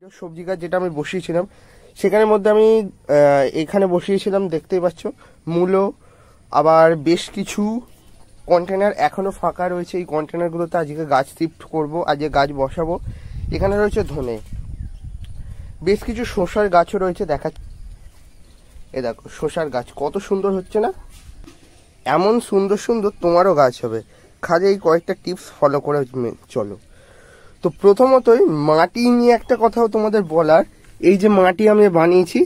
সবজি গাছ যেটা আমি বসিয়েছিলাম সেখানের মধ্যে আমি এখানে বসিয়েছিলাম, দেখতেই পাচ্ছ মূলো, আবার বেশ কিছু কন্টেনার এখনো ফাঁকা রয়েছে। এই কন্টেনারগুলোতে আজকে গাছ শিফট করব, আজকে গাছ বসাবো। এখানে রয়েছে ধনে, বেশ কিছু শসার গাছও রয়েছে। এ দেখো শসার গাছ কত সুন্দর হচ্ছে না? এমন সুন্দর সুন্দর তোমারও গাছ হবে, খালি এই কয়েকটা টিপস ফলো করে চলো। তো প্রথমতই মাটি নিয়ে একটা কথাও তোমাদের বলার, এই যে মাটি আমি বানিয়েছি,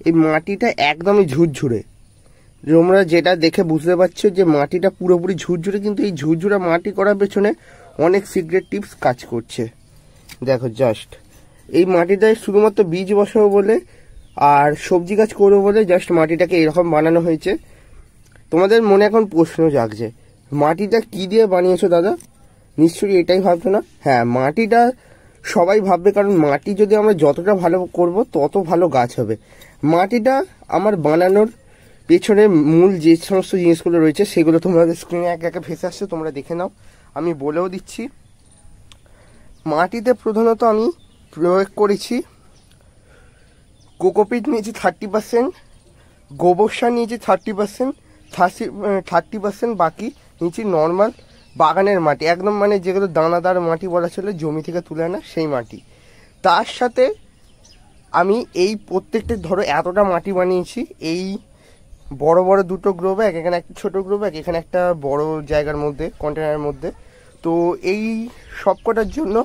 এই মাটিটা একদমই ঝুরঝুরে। তোমরা যেটা দেখে বুঝতে পারছো যে মাটিটা পুরোপুরি ঝুরঝুরে, কিন্তু এই ঝুরঝুরে মাটি করার পেছনে অনেক সিক্রেট টিপস কাজ করছে। দেখো জাস্ট এই মাটিটায় শুধুমাত্র বীজ বসাবো বলে আর সবজি গাছ করবো বলে জাস্ট মাটিটাকে এরকম বানানো হয়েছে। তোমাদের মনে এখন প্রশ্ন জাগছে, মাটিটা কি দিয়ে বানিয়েছো দাদা? নিশ্চয়ই এটাই ভাবছো না? হ্যাঁ, মাটিটা সবাই ভাববে, কারণ মাটি যদি আমরা যতটা ভালো করব তত ভালো গাছ হবে। মাটিটা আমার বানানোর পেছনে মূল যে সমস্ত জিনিসগুলো রয়েছে সেগুলো তোমাদের স্ক্রিনে একে একে ভেসে আসছে, তোমরা দেখে নাও। আমি বলেও দিচ্ছি, মাটিতে প্রধানত আমি প্রয়োগ করেছি কোকোপিট নিয়েছি 30%, গোবর সার নিয়েছি 30%, 30%, বাকি নিয়েছি নর্মাল বাগানের মাটি, একদম মানে যেগুলো দানাদার মাটি বলা চলে, জমি থেকে তুলে আনা সেই মাটি। তার সাথে আমি এই প্রত্যেকটা ধরো এতটা মাটি বানিয়েছি, এই বড় বড় দুটো গ্রো ব্যাগ, এখানে একটা ছোটো গ্রো ব্যাগ, এখানে একটা বড় জায়গার মধ্যে কন্টেনারের মধ্যে। তো এই সব কটার জন্য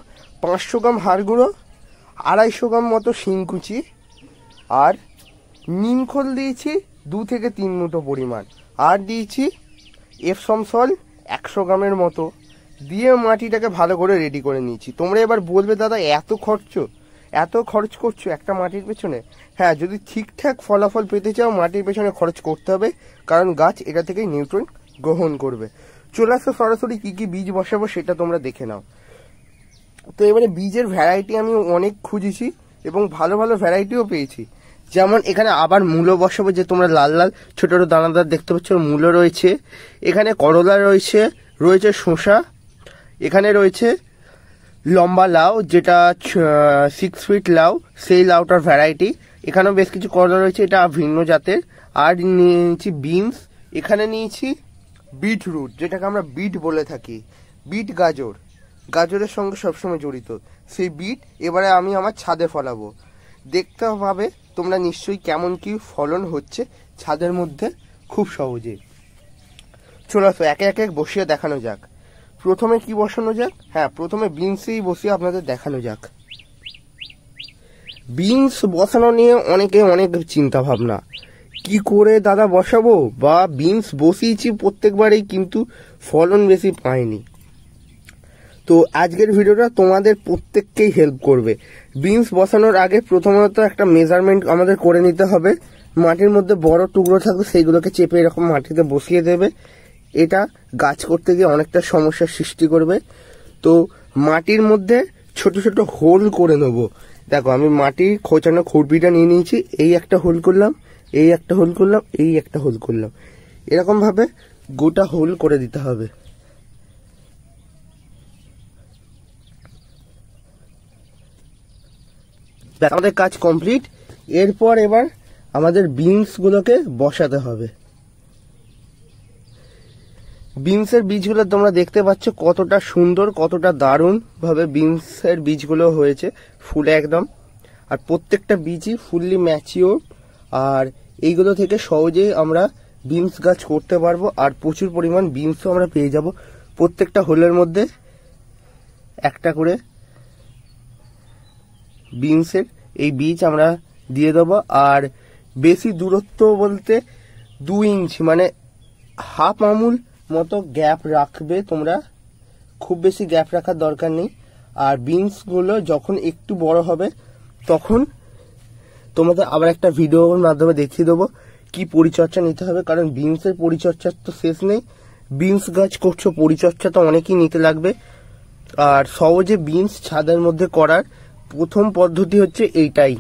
500 গ্রাম হাড় গুঁড়ো, 250 গ্রাম মতো শিংকুচি আর নিমখোল দিয়েছি 2 থেকে 3 মুঠো পরিমাণ, আর দিয়েছি এপসম সল্ট 100 গ্রামের মতো দিয়ে মাটিটাকে ভালো করে রেডি করে নিয়েছি। তোমরা এবার বলবে দাদা এত খরচ করছো একটা মাটির পেছনে? হ্যাঁ, যদি ঠিকঠাক ফলাফল পেতে চাও মাটির পেছনে খরচ করতে হবে, কারণ গাছ এটা থেকেই নিউট্রিয়েন্ট গ্রহণ করবে। চলে আসো সরাসরি কি কি বীজ বসাবো সেটা তোমরা দেখে নাও। তো এবারে বীজের ভ্যারাইটি আমি অনেক খুঁজেছি এবং ভালো ভালো ভ্যারাইটিও পেয়েছি। যেমন এখানে আবার মূলো বসাবো, যে তোমরা লাল লাল ছোট ছোট দানাদার দেখতে পাচ্ছ মূলো রয়েছে, এখানে করলা রয়েছে শসা, এখানে রয়েছে লম্বা লাউ যেটা 6 ফিট লাউ, সেই লাউটার ভ্যারাইটি। এখানেও বেশ কিছু করলা রয়েছে, এটা ভিন্ন জাতের। আর নিয়েছি বিনস, এখানে নিয়েছি বিটরুট যেটাকে আমরা বিট বলে থাকি, বিট গাজরের সঙ্গে সবসময় জড়িত সেই বিট। এবারে আমি আমার ছাদে ফলাবো, দেখতে পাবে তোমরা নিশ্চয়ই কেমন কি ফলন হচ্ছে ছাদের মধ্যে খুব সহজে। চলো আসো একে একে বসিয়ে দেখানো যাক। প্রথমে কি বসানো যাক? হ্যাঁ, প্রথমে বিনসই বসিয়ে আপনাদের দেখানো যাক। বিনস বসানো নিয়ে অনেক চিন্তা ভাবনা, কি করে দাদা বসাবো, বা বিনস বসিয়েছি প্রত্যেকবারেই কিন্তু ফলন বেশি পাইনি। তো আজকের ভিডিওটা তোমাদের প্রত্যেককেই হেল্প করবে। বিনস বসানোর আগে প্রথমত একটা মেজারমেন্ট আমাদের করে নিতে হবে। মাটির মধ্যে বড় টুকরো থাকবে সেইগুলোকে চেপে এরকম মাটিতে বসিয়ে দেবে, এটা গাছ করতে গিয়ে অনেকটা সমস্যার সৃষ্টি করবে। তো মাটির মধ্যে ছোট ছোট হোল করে নেবো। দেখো আমি মাটির খোঁচানো খুরপিটা নিয়ে নিয়েছি, এই একটা হোল করলাম, এই একটা হোল করলাম, এই একটা হোল করলাম, এরকম ভাবে গোটা হোল করে দিতে হবে। আমাদের কাজ কমপ্লিট। এরপর এবার আমাদের বিনস গুলোকে বসাতে হবে। বিনসের বীজগুলো তোমরা দেখতে পাচ্ছ কতটা সুন্দর, কতটা দারুণ ভাবে বিনসের বীজগুলো হয়েছে ফুলে একদম। আর প্রত্যেকটা বীজই ফুললি ম্যাচিওর, আর এইগুলো থেকে সহজেই আমরা বিনস গাছ করতে পারবো, আর প্রচুর পরিমাণ বিনসও আমরা পেয়ে যাব। প্রত্যেকটা হোলের মধ্যে একটা করে বিনসের এই বীজ আমরা দিয়ে দেবো। আর বেশি দূরত্ব বলতে 2 ইঞ্চি মানে হাফ আঙুল মতো গ্যাপ রাখবে তোমরা, খুব বেশি গ্যাপ রাখার দরকার নেই। আর বিনসগুলো যখন একটু বড় হবে তখন তোমাদের আবার একটা ভিডিওর মাধ্যমে দেখিয়ে দেবো কি পরিচর্যা নিতে হবে, কারণ বিনসের পরিচর্যার তো শেষ নেই। বিনস গাছ করছো, পরিচর্যা তো অনেকই নিতে লাগবে। আর সহজে বিনস ছাদের মধ্যে করার প্রথম পদ্ধতি হচ্ছে এইটাই।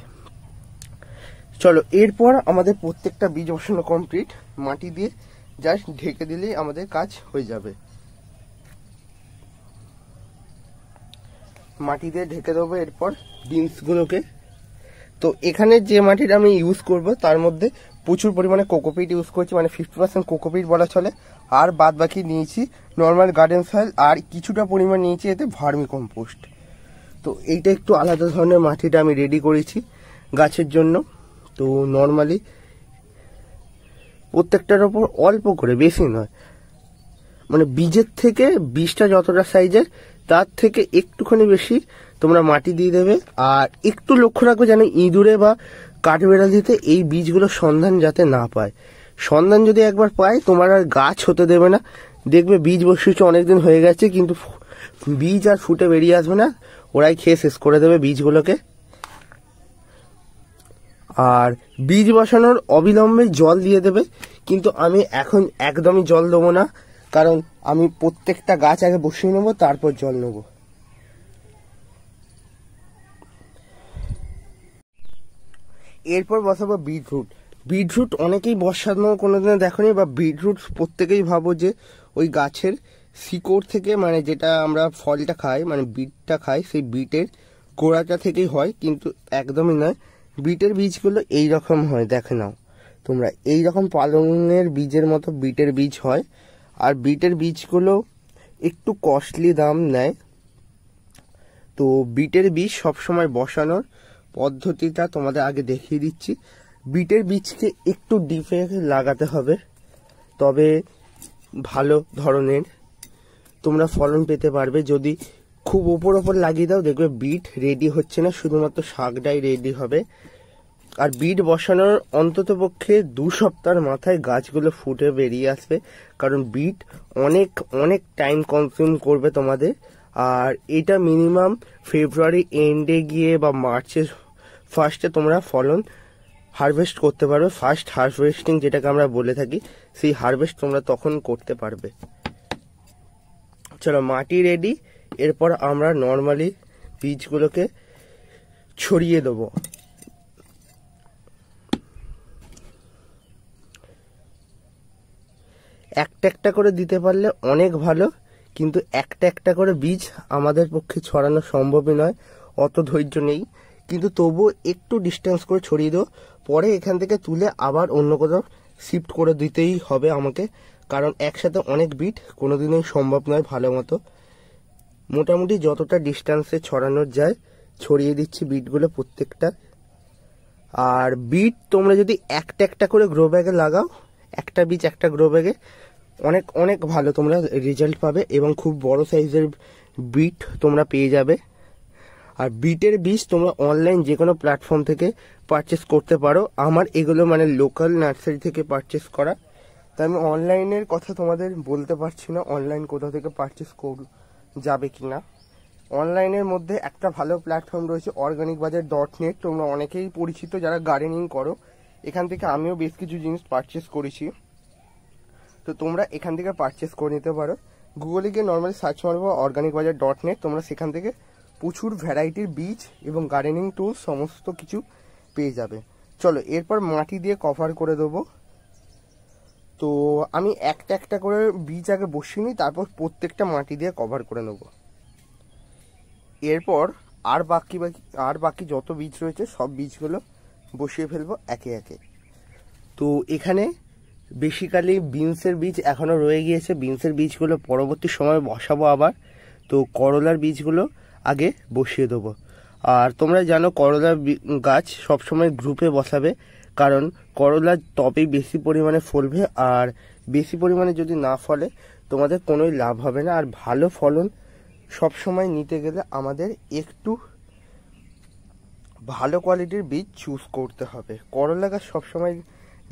চলো এরপর আমাদের প্রত্যেকটা বীজ বসানো কমপ্লিট, মাটি দিয়ে জাস্ট ঢেকে দিলেই আমাদের কাজ হয়ে যাবে। মাটি দিয়ে ঢেকে দেবো এরপর বিনসগুলোকে। তো এখানে যে মাটিটা আমি ইউজ করব তার মধ্যে প্রচুর পরিমাণে কোকোপিট ইউজ করছি, মানে 50% কোকোপিট বলা চলে। আর বাদ বাকি নিয়েছি নর্মাল গার্ডেন সয়েল, আর কিছুটা পরিমাণ নিয়েছি এতে ভার্মি কম্পোস্ট। তো এইটা একটু আলাদা ধরনের মাটিটা আমি রেডি করেছি গাছের জন্য। তো নর্মালি প্রত্যেকটার ওপর অল্প করে, বেশি নয়, মানে বীজের থেকে বীজটা যতটা সাইজের তার থেকে একটুখানি বেশি তোমরা মাটি দিয়ে দেবে। আর একটু লক্ষ্য রাখবে যেন ইঁদুরে বা কাঠবেড়ালিতে এই বীজগুলোর সন্ধান যাতে না পায়। সন্ধান যদি একবার পায় তোমার আর গাছ হতে দেবে না। দেখবে বীজ বসিয়েছে অনেকদিন হয়ে গেছে কিন্তু বীজ আর ফুটে বেরিয়ে আসবে না, ওরাই খেয়ে শেষ করে দেবে বীজগুলোকে। আর বীজ বসানোর অবিলম্বে জল দিয়ে দেবে, কিন্তু আমি এখন একদমই জল দেবো না, কারণ আমি প্রত্যেকটা গাছ আগে বসিয়ে নেবো তারপর জল নেব। এরপর বসাবো বিটরুট। বিটরুট অনেকেই বসানো কোনোদিনও দেখোনি, বা বিটরুট প্রত্যেকেই ভাবো যে ওই গাছের শিকড় থেকে, মানে যেটা আমরা ফলটা খাই, মানে বিটটা খাই, সেই বিটের গোড়াটা থেকেই হয়, কিন্তু একদমই নয়। বিটের বীজগুলো এইরকম হয়, দেখে নাও তোমরা, এইরকম পালংয়ের বীজের মতো বিটের বীজ হয়। আর বিটের বীজগুলো একটু কস্টলি দাম নেয়। তো বিটের বীজ সবসময় বসানোর পদ্ধতিটা তোমাদের আগে দেখিয়ে দিচ্ছি। বিটের বীজকে একটু ডিপে লাগাতে হবে, তবে ভালো ধরনের তোমরা ফলন পেতে পারবে। যদি খুব ওপর লাগিয়ে দাও দেখবে বিট রেডি হচ্ছে না, শুধুমাত্র শাকটাই রেডি হবে। আর বিট বসানোর অন্তত পক্ষে 2 সপ্তাহের মাথায় গাছগুলো ফুটে বেরিয়ে আসবে, কারণ বিট অনেক অনেক টাইম কনজিউম করবে তোমাদের। আর এটা মিনিমাম ফেব্রুয়ারি এন্ডে গিয়ে বা মার্চের ফার্স্টে তোমরা ফলন হারভেস্ট করতে পারবে। ফার্স্ট হারভেস্টিং যেটাকে আমরা বলে থাকি, সেই হারভেস্ট তোমরা তখন করতে পারবে। চলো মাটি রেডি, এরপর আমরা নর্মালি বীজগুলোকে ছড়িয়ে দেবো। একটা একটা করে দিতে পারলে অনেক ভালো, কিন্তু একটা একটা করে বীজ আমাদের পক্ষে ছড়ানো সম্ভবই নয়, অত ধৈর্য নেই। কিন্তু তবুও একটু ডিস্টেন্স করে ছড়িয়ে দেবো, পরে এখান থেকে তুলে আবার অন্য কোথাও শিফট করে দিতেই হবে আমাকে, কারণ একসাথে অনেক বিট কোনোদিনই সম্ভব নয় ভালো মতো। মোটামুটি যতটা ডিস্টেন্সে ছড়ানোর যায় ছড়িয়ে দিচ্ছি বিটগুলো প্রত্যেকটা। আর বিট তোমরা যদি একটা একটা করে গ্রো ব্যাগে লাগাও, একটা বীজ একটা গ্রো ব্যাগে, অনেক অনেক ভালো তোমরা রেজাল্ট পাবে এবং খুব বড় সাইজের বিট তোমরা পেয়ে যাবে। আর বিটের বীজ তোমরা অনলাইন যে কোনো প্ল্যাটফর্ম থেকে পারচেস করতে পারো। আমার এগুলো মানে লোকাল নার্সারি থেকে পারচেস করা, তাই আমি অনলাইনের কথা তোমাদের বলতে পারছি না অনলাইন কোথা থেকে পারচেস যাবে কিনা। অনলাইনের মধ্যে একটা ভালো প্ল্যাটফর্ম রয়েছে organicbazaar.net, তোমরা অনেকেই পরিচিত যারা গার্ডেনিং করো। এখান থেকে আমিও বেশ কিছু জিনিস পারচেস করেছি, তো তোমরা এখান থেকে পারচেস করে নিতে পারো। গুগলে গিয়ে নর্মালি সার্চ মারবো organicbazaar.net, তোমরা সেখান থেকে প্রচুর ভ্যারাইটির বীজ এবং গার্ডেনিং টুলস সমস্ত কিছু পেয়ে যাবে। চলো এরপর মাটি দিয়ে কভার করে দেবো। তো আমি একটা একটা করে বীজ আগে বসিয়ে নিই, তারপর প্রত্যেকটা মাটি দিয়ে কভার করে নেব। এরপর আর বাকি যত বীজ রয়েছে সব বীজগুলো বসিয়ে ফেলবো একে একে। তো এখানে বেসিক্যালি বিনসের বীজ এখনও রয়ে গিয়েছে, বিনসের বীজগুলো পরবর্তী সময় বসাবো আবার। তো করলার বীজগুলো আগে বসিয়ে দেবো। আর তোমরা জানো করলার গাছ সবসময় গ্রুপে বসাবে, কারণ করলার টবেই বেশি পরিমাণে ফলবে, আর বেশি পরিমাণে যদি না ফলে তোমাদের কোনোই লাভ হবে না। আর ভালো ফলন সবসময় নিতে গেলে আমাদের একটু ভালো কোয়ালিটির বীজ চুজ করতে হবে। করলা গাছ সবসময়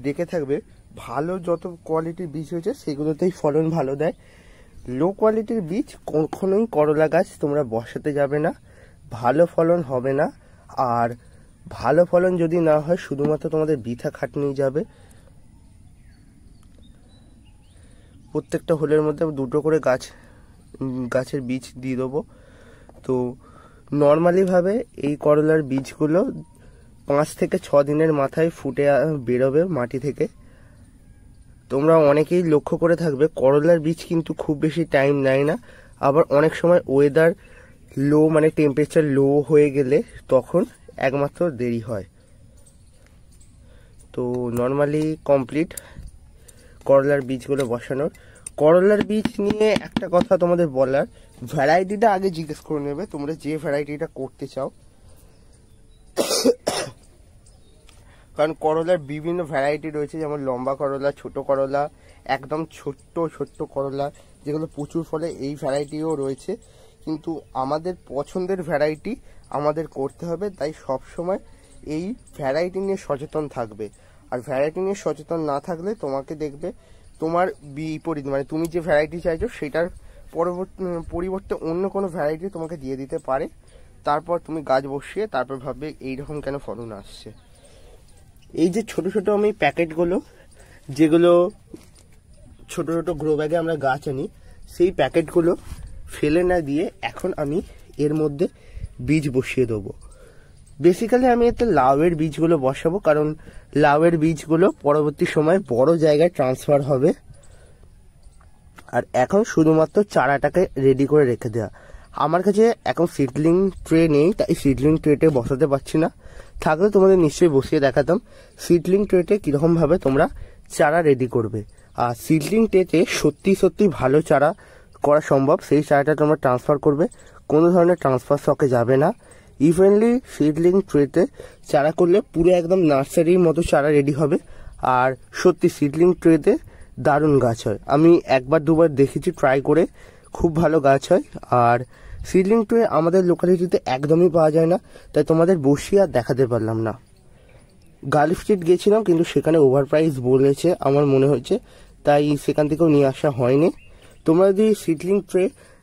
দেখে থাকবে ভালো যত কোয়ালিটির বীজ হয়েছে সেগুলোতেই ফলন ভালো দেয়। লো কোয়ালিটির বীজ কখনোই করলা গাছ তোমরা বসাতে যাবে না, ভালো ফলন হবে না। আর ভালো ফলন যদি না হয় শুধুমাত্র তোমাদের বৃথা খাটনি যাবে। প্রত্যেকটা হোলের মধ্যে 2টো করে গাছের বীজ দিয়ে দেবো। তো নর্মালিভাবে এই করলার বীজগুলো 5 থেকে 6 দিনের মাথায় ফুটে বেরোবে মাটি থেকে। তোমরা অনেকেই লক্ষ্য করে থাকবে করলার বীজ কিন্তু খুব বেশি টাইম নেয় না, আবার অনেক সময় ওয়েদার লো মানে টেম্পারেচার লো হয়ে গেলে তখন একমাত্র দেরি হয়। তো নর্মালি কমপ্লিট করলার বীজগুলো বসানোর। করলার বীজ নিয়ে একটা কথা তোমাদের বলার, ভ্যারাইটিটা আগে জিজ্ঞেস করে নেবে তোমরা যে ভ্যারাইটিটা করতে চাও, কারণ করলার বিভিন্ন ভ্যারাইটি রয়েছে, যেমন লম্বা করলা, ছোট করলা, একদম ছোট্ট ছোট্ট করলা যেগুলো প্রচুর ফলে, এই ভ্যারাইটিও রয়েছে। কিন্তু আমাদের পছন্দের ভ্যারাইটি আমাদের করতে হবে, তাই সব সময় এই ভ্যারাইটি নিয়ে সচেতন থাকবে। আর ভ্যারাইটি নিয়ে সচেতন না থাকলে তোমাকে দেখবে তোমার বিপরীত, মানে তুমি যে ভ্যারাইটি চাইছো সেটার পরিবর্তে অন্য কোনো ভ্যারাইটি তোমাকে দিয়ে দিতে পারে। তারপর তুমি গাছ বসিয়ে তারপর ভাববে এইরকম কেন ফলন আসছে। এই যে ছোট ছোট আমি প্যাকেটগুলো, যেগুলো ছোট ছোট গ্রো ব্যাগে আমরা গাছ আনি, সেই প্যাকেটগুলো ফেলে না দিয়ে এখন আমি এর মধ্যে বীজ বসিয়ে দেবো। বেসিক্যালি আমি এতে লাউয়ের বীজগুলো বসাবো, কারণ লাউয়ের বীজগুলো পরবর্তী সময় বড় জায়গায় ট্রান্সফার হবে। আর এখন শুধুমাত্র চারাটাকে রেডি করে রেখে দেওয়া। আমার কাছে এখন সিডলিং ট্রে নেই, তাই সিডলিং ট্রেতে বসাতে পারছি না। থাকলে তোমাদের নিশ্চয়ই বসিয়ে দেখাতাম সিডলিং ট্রেতে কীরকমভাবে তোমরা চারা রেডি করবে। আর সিডলিং ট্রেতে সত্যি সত্যি ভালো চারা করা সম্ভব। সেই চারাটা তোমরা ট্রান্সফার করবে, কোনো ধরনের ট্রান্সফার স্টকে যাবে না। ইভেনলি সিডলিং ট্রেতে চারা করলে পুরো একদম নার্সারির মতো চারা রেডি হবে। আর সত্যি সিডলিং ট্রেতে দারুণ গাছ হয়। আমি একবার দুবার দেখেছি ট্রাই করে, খুব ভালো গাছ হয়। আর সিডলিং ট্রে আমাদের লোকালিটিতে একদমই পাওয়া যায় না, তাই তোমাদের বসিয়ে আর দেখাতে পারলাম না। গার্লফ স্ট্রিট গেছিলাম, কিন্তু সেখানে ওভার প্রাইস বলেছে আমার মনে হয়েছে, তাই সেখান থেকেও নিয়ে আসা হয়নি। তোমরা যদি সিডলিং ট্রে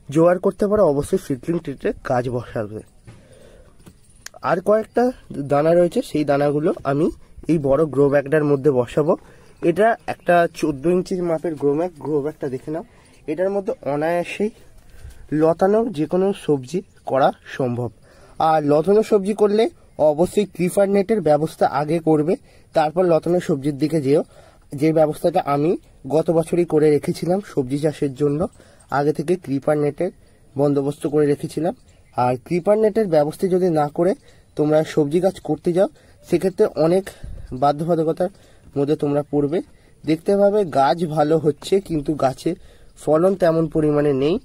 জোগাড় করতে পারো অবশ্যই সিডলিং ট্রেতে গাছ বসাবে। আর কয়েকটা দানা রয়েছে, সেই দানাগুলো আমি এই বড় গ্রো ব্যাগটার মধ্যে বসাবো। এটা একটা 14 ইঞ্চির মাপের গ্রো ব্যাগটা দেখে নাও। এটার মধ্যে অনায়াসেই লতানো যে কোনো সবজি করা সম্ভব। আর লতানো সবজি করলে অবশ্যই ক্রিপার নেটের ব্যবস্থা আগে করবে, তারপর লতানো সবজির দিকে যেও। যে ব্যবস্থাটা আমি গত বছরই করে রেখেছিলাম সবজি চাষের জন্য, আগে থেকে ক্রিপার নেটের বন্দোবস্ত করে রেখেছিলাম। আর ক্রিপার নেটের ব্যবস্থা যদি না করে তোমরা সবজি গাছ করতে যাও, সেক্ষেত্রে অনেক বাধ্যবাধকতার মধ্যে তোমরা পড়বে। দেখতে পাবে গাছ ভালো হচ্ছে, কিন্তু গাছে ফলন তেমন পরিমাণে নেই।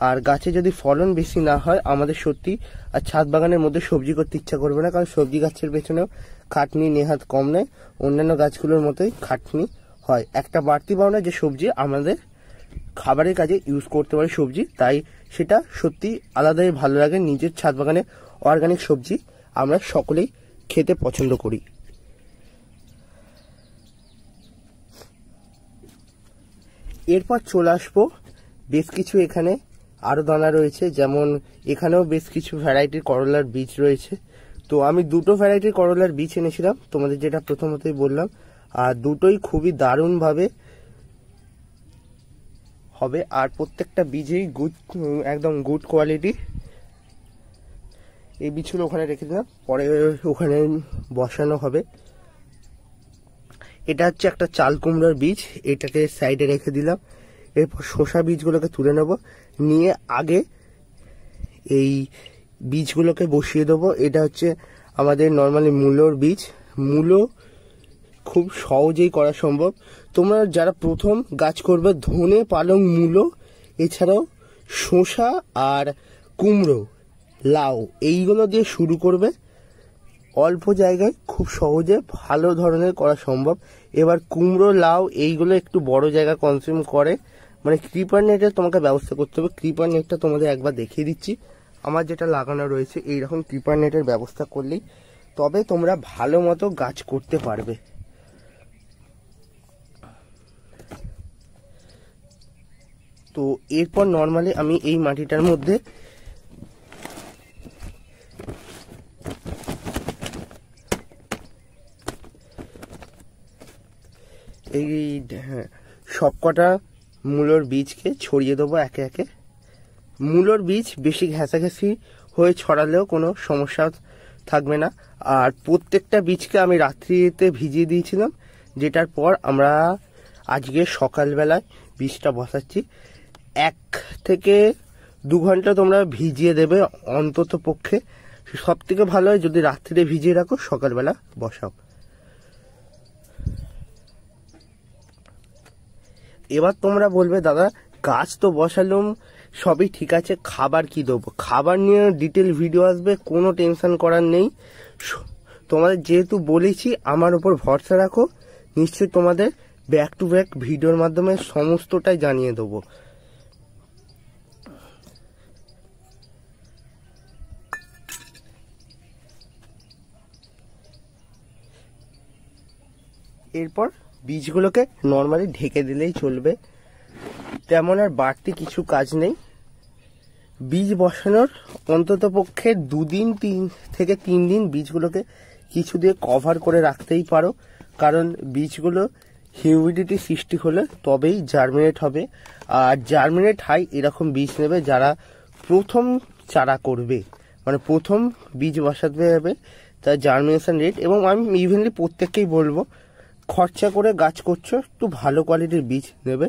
আর গাছে যদি ফলন বেশি না হয়, আমাদের সত্যি আর ছাদ বাগানের মধ্যে সবজি করতে ইচ্ছা করবে না, কারণ সবজি গাছের পেছনেও খাটনি নেহাত কম নয়, অন্যান্য গাছগুলোর মতোই খাটনি হয়। একটা বাড়তি পাওনা যে সবজি আমাদের খাবারের কাজে ইউজ করতে পারি সবজি, তাই সেটা সত্যি আলাদাই ভালো লাগে। নিজের ছাদ বাগানে অর্গানিক সবজি আমরা সকলেই খেতে পছন্দ করি। এরপর চলে আসবো বেশ কিছু, এখানে আরো দানা রয়েছে, যেমন এখানেও বেশ কিছু ভ্যারাইটির করলার বীজ রয়েছে। তো আমি দুটো ভ্যারাইটির করলার বীজ এনেছিলাম, তোমাদের যেটা প্রথমতই বললাম। আর দুটোই খুবই দারুণভাবে হবে, আর প্রত্যেকটা বীজেই একদম গুড কোয়ালিটি। এই বীজগুলো ওখানে রেখে দিলাম, পরে ওখানে বসানো হবে। এটা হচ্ছে একটা চাল কুমড়োর বীজ, এটাকে সাইডে রেখে দিলাম। এরপর শসা বীজগুলোকে তুলে নেব, নিয়ে আগে এই বীজগুলোকে বসিয়ে দেবো। এটা হচ্ছে আমাদের নর্মালি মূলোর বীজ। মূলো খুব সহজেই করা সম্ভব। তোমরা যারা প্রথম গাছ করবে, ধনে, পালং, মূলো, এছাড়াও শসা আর কুমড়ো, লাউ, এইগুলো দিয়ে শুরু করবে। অল্প জায়গায় খুব সহজে ভালো ধরনের করা সম্ভব। এবার কুমড়ো, লাউ এইগুলো একটু বড় জায়গা কনজিউম করে, মানে ক্রিপার নেটের তোমাকে ব্যবস্থা করতে হবে। ক্রিপার নেটটা তোমাদের একবার দেখিয়ে দিচ্ছি, আমার যেটা লাগানো রয়েছে। এইরকম ক্রিপার নেটের ব্যবস্থা করলেই তবে তোমরা ভালো মতো গাছ করতে পারবে। তো এরপর নর্মালি আমি এই মাটিটার মধ্যে এই সবকটা মূলোর বীজকে ছড়িয়ে দেবো একে একে। মূলোর বীজ বেশি ঘেঁষাঘেঁষি হয়ে ছড়ালেও কোনো সমস্যা থাকবে না। আর প্রত্যেকটা বীজকে আমি রাত্রিতে ভিজিয়ে দিয়েছিলাম, যেটার পর আমরা আজকে সকালবেলায় বীজটা বসাচ্ছি। 1 থেকে 2 ঘন্টা তোমরা ভিজিয়ে দেবে অন্তত পক্ষে। সব থেকে ভালো হয় যদি রাত্রিরে ভিজিয়ে রাখো, সকালবেলা বসাও। এবার তোমরা বলবে দাদা গাছ তো বসালাম সবই ঠিক আছে, খাবার কি দেবো? খাবার নিয়ে ডিটেল ভিডিও আসবে, কোনো টেনশন করার নেই। তোমাদের যেহেতু বলেছি আমার উপর ভরসা রাখো, নিশ্চয়ই তোমাদের ব্যাক টু ব্যাক ভিডিওর মাধ্যমে সমস্তটাই জানিয়ে দেবো। এরপর বীজগুলোকে নর্মালি ঢেকে দিলেই চলবে, তেমন আর বাড়তি কিছু কাজ নেই। বীজ বসানোর অন্তত পক্ষে 2 দিন 3 থেকে 3 দিন বীজগুলোকে কিছু দিয়ে কভার করে রাখতেই পারো, কারণ বীজগুলো হিউমিডিটি সৃষ্টি হলে তবেই জার্মিনেট হবে। আর জার্মিনেট হয় এরকম বীজ নেবে যারা প্রথম চারা করবে, মানে প্রথম বীজ বসাতে যাবে, তার জার্মিনেশন রেট। এবং আমি ইভেনলি প্রত্যেককেই বলবো, খরচা করে গাছ করছো একটু ভালো কোয়ালিটির বীজ নেবে।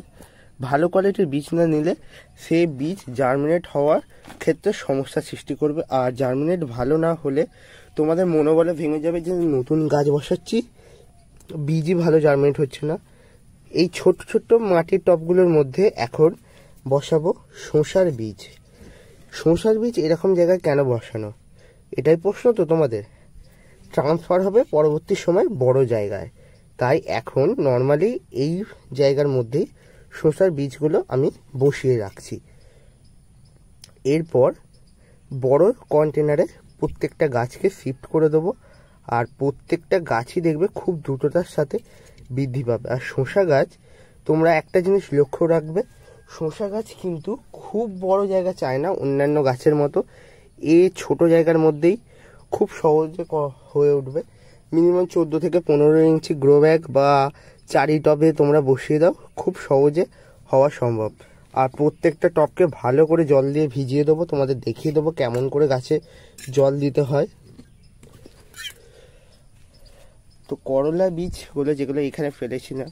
ভালো কোয়ালিটির বীজ না নিলে সে বীজ জার্মিনেট হওয়ার ক্ষেত্রে সমস্যা সৃষ্টি করবে। আর জার্মিনেট ভালো না হলে তোমাদের মনোবলে ভেঙে যাবে যে নতুন গাছ বসাচ্ছি, বীজই ভালো জার্মিনেট হচ্ছে না। এই ছোট ছোট মাটির টবগুলোর মধ্যে এখন বসাবো শসার বীজ। শসার বীজ এরকম জায়গায় কেন বসানো, এটাই প্রশ্ন তো তোমাদের। ট্রান্সফার হবে পরবর্তী সময় বড় জায়গায়, তাই এখন নর্মালি এই জায়গার মধ্যেই শসার বীজগুলো আমি বসিয়ে রাখছি। এরপর বড় কন্টেনারে প্রত্যেকটা গাছকে শিফট করে দেবো, আর প্রত্যেকটা গাছই দেখবে খুব দ্রুততার সাথে বৃদ্ধি পাবে। আর শসা গাছ তোমরা একটা জিনিস লক্ষ্য রাখবে, শসা গাছ কিন্তু খুব বড় জায়গা চায় না অন্যান্য গাছের মতো। এই ছোট জায়গার মধ্যেই খুব সহজে হয়ে উঠবে। মিনিমাম 14 থেকে 15 ইঞ্চি গ্রো ব্যাগ বা চারি টবে তোমরা বসিয়ে দাও, খুব সহজে হওয়া সম্ভব। আর প্রত্যেকটা টবকে ভালো করে জল দিয়ে ভিজিয়ে দেবো, তোমাদের দেখিয়ে দেবো কেমন করে গাছে জল দিতে হয়। তো করলা বীজগুলো যেগুলো এখানে ফেলেছি না,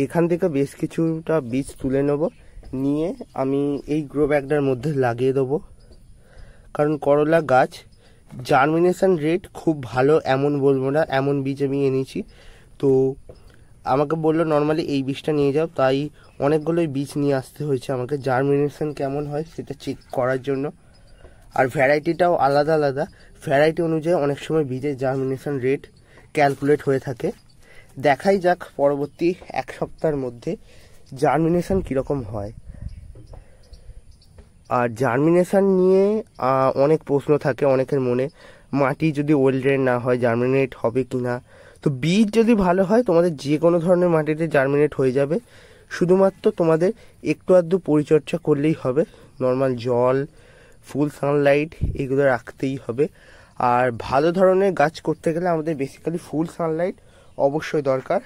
এখান থেকে বেশ কিছুটা বীজ তুলে নেব, নিয়ে আমি এই গ্রো ব্যাগটার মধ্যে লাগিয়ে দেবো। কারণ করলা গাছ জার্মিনেশন রেট খুব ভালো এমন বলবো না, এমন বীজ আমি এনেছি। তো আমাকে বললো নর্মালি এই বীজটা নিয়ে যাও, তাই অনেকগুলোই বীজ নিয়ে আসতে হয়েছে আমাকে, জার্মিনেশন কেমন হয় সেটা চেক করার জন্য। আর ভ্যারাইটিটাও আলাদা আলাদা, ভ্যারাইটি অনুযায়ী অনেক সময় বীজের জার্মিনেশন রেট ক্যালকুলেট হয়ে থাকে। দেখাই যাক পরবর্তী 1 সপ্তাহের মধ্যে জার্মিনেশন কীরকম হয়। আর জার্মিনেশন নিয়ে অনেক প্রশ্ন থাকে অনেকের মনে, মাটি যদি ওয়েল না হয় জার্মিনেট হবে কি না। তো বীজ যদি ভালো হয় তোমাদের যে কোনো ধরনের মাটিতে জার্মিনেট হয়ে যাবে, শুধুমাত্র তোমাদের একটু আধটু পরিচর্যা করলেই হবে। নর্মাল জল, ফুল সানলাইট এগুলো রাখতেই হবে। আর ভালো ধরনের গাছ করতে গেলে আমাদের বেসিক্যালি ফুল সানলাইট অবশ্যই দরকার।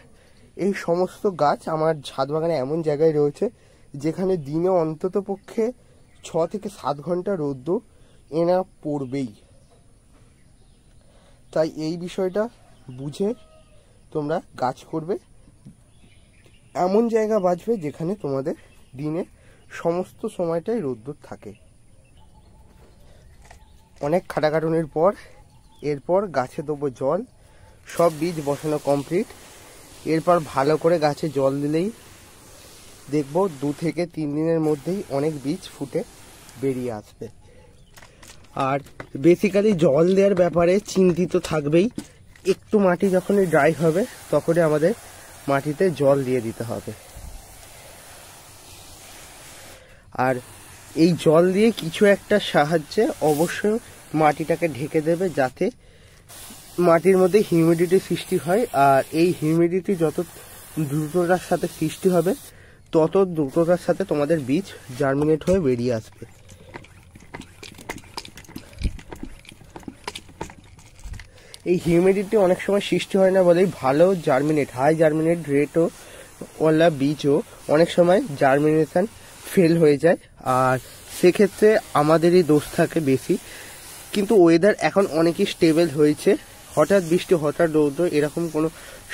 এই সমস্ত গাছ আমার ছাদ বাগানে এমন জায়গায় রয়েছে যেখানে দিনে অন্তত পক্ষে 6 থেকে 7 ঘন্টা রোদ্দুর এনা পড়বেই। তাই এই বিষয়টা বুঝে তোমরা গাছ করবে, এমন জায়গা বাঁচবে যেখানে তোমাদের দিনে সমস্ত সময়টাই রোদ্দুর থাকে। অনেক খাটাখাটুনির পর এরপর গাছে দেবো জল। সব বীজ বসানো কমপ্লিট। এরপর ভালো করে গাছে জল দিলেই দেখবো 2 থেকে 3 দিনের মধ্যেই অনেক বীজ ফুটে বেরিয়ে আসবে। আর বেসিক্যালি জল দেওয়ার ব্যাপারে চিন্তিত থাকবেই, একটু মাটি যখনই ড্রাই হবে তখনই আমাদের মাটিতে জল দিয়ে দিতে হবে। আর এই জল দিয়ে কিছু একটা সাহায্যে অবশ্যই মাটিটাকে ঢেকে দেবে, যাতে মাটির মধ্যে হিউমিডিটি সৃষ্টি হয়। আর এই হিউমিডিটি যত দ্রুততার সাথে সৃষ্টি হবে তত দ্রুততার সাথে তোমাদের বীজ জার্মিনেট হয়ে বেরিয়ে আসবে। এই হিউমিডিটি অনেক সময় সৃষ্টি হয় না বলেই ভালো জার্মিনেট, হাই জার্মিনেট রেটও ওলা বীজও অনেক সময় জার্মিনেশন ফেল হয়ে যায়। আর সেক্ষেত্রে আমাদেরই দোষ থাকে বেশি। কিন্তু ওয়েদার এখন অনেকই স্টেবল হয়েছে, হঠাৎ বৃষ্টি হঠাৎ রৌদ্র এরকম কোনো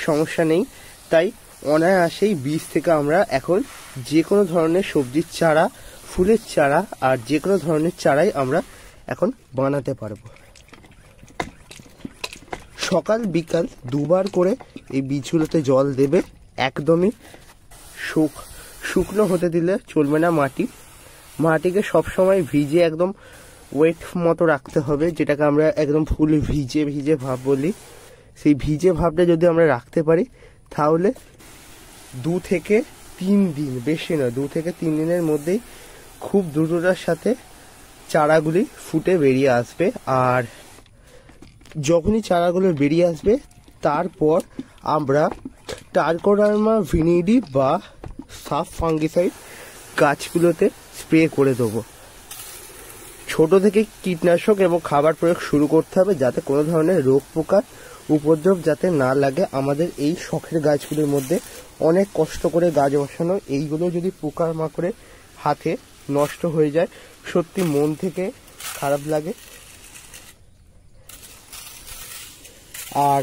সমস্যা নেই। তাই অনায়াসেই বীজ থেকে আমরা এখন যে কোনো ধরনের সবজির চারা, ফুলের চারা আর যে কোনো ধরনের চারাই আমরা এখন বানাতে পারবো। সকাল বিকাল দুবার করে এই বীজগুলোতে জল দেবে। একদমই শুকনো হতে দিলে চলবে না। মাটিকে সবসময় ভিজে একদম ওয়েট মতো রাখতে হবে, যেটাকে আমরা একদম ফুল ভিজে ভিজে ভাব বলি। সেই ভিজে ভাবটা যদি আমরা রাখতে পারি তাহলে 2 থেকে 3 দিন, বেশি নয়, 2 থেকে 3 দিনের মধ্যেই খুব দ্রুততার সাথে চারাগুলি ফুটে বেরিয়ে আসবে। আর যখনই চারাগুলো বেরিয়ে আসবে তারপর আমরা ট্রাইকোডার্মা ভিনিডি বা সাব ফাঙ্গিসাইড গাছগুলোতে স্প্রে করে দেবো। ছোট থেকে কীটনাশক এবং খাবার প্রয়োগ শুরু করতে হবে, যাতে কোনো ধরনের রোগ পোকার উপদ্রব যাতে না লাগে। আমাদের এই শখের গাছগুলির মধ্যে অনেক কষ্ট করে গাছ বসানো, এইগুলো যদি পোকার মাকড়ের হাতে নষ্ট হয়ে যায় সত্যি মন থেকে খারাপ লাগে। আর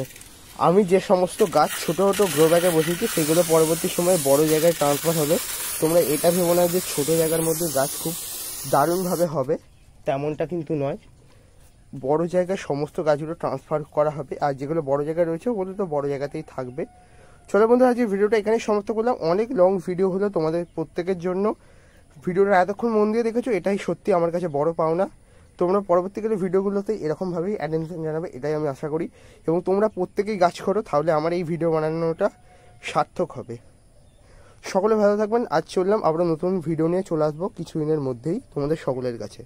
আমি যে সমস্ত গাছ ছোট ছোট গ্রো ব্যাগে বসিয়েছি সেগুলো পরবর্তী সময়ে বড় জায়গায় ট্রান্সফার হবে। তোমরা এটা ভেবো না যে ছোট জায়গার মধ্যে গাছ খুব দারুণভাবে হবে, তেমনটা কিন্তু নয়। বড় জায়গায় সমস্ত গাছগুলো ট্রান্সফার করা হবে, আর যেগুলো বড় জায়গায় রয়েছে ওগুলো তো বড় জায়গাতেই থাকবে। চলো বন্ধুরা, আজকে ভিডিওটা এখানেই সমাপ্ত করলাম। অনেক লং ভিডিও হলো তোমাদের প্রত্যেকের জন্য। ভিডিওটা এতক্ষণ মন দিয়ে দেখেছো, এটাই সত্যি আমার কাছে বড় পাওনা। তোমরা পরবর্তীকালে ভিডিওগুলোতে এরকমভাবেই অ্যাটেনশন জানাবে, এটাই আমি আশা করি। এবং তোমরা প্রত্যেকেই গাছ করো, তাহলে আমার এই ভিডিও বানানোটা সার্থক হবে। সকলে ভালো থাকবেন। আজ চললাম, আবার নতুন ভিডিও নিয়ে চলে আসবো কিছুদিনের মধ্যেই তোমাদের সকলের কাছে।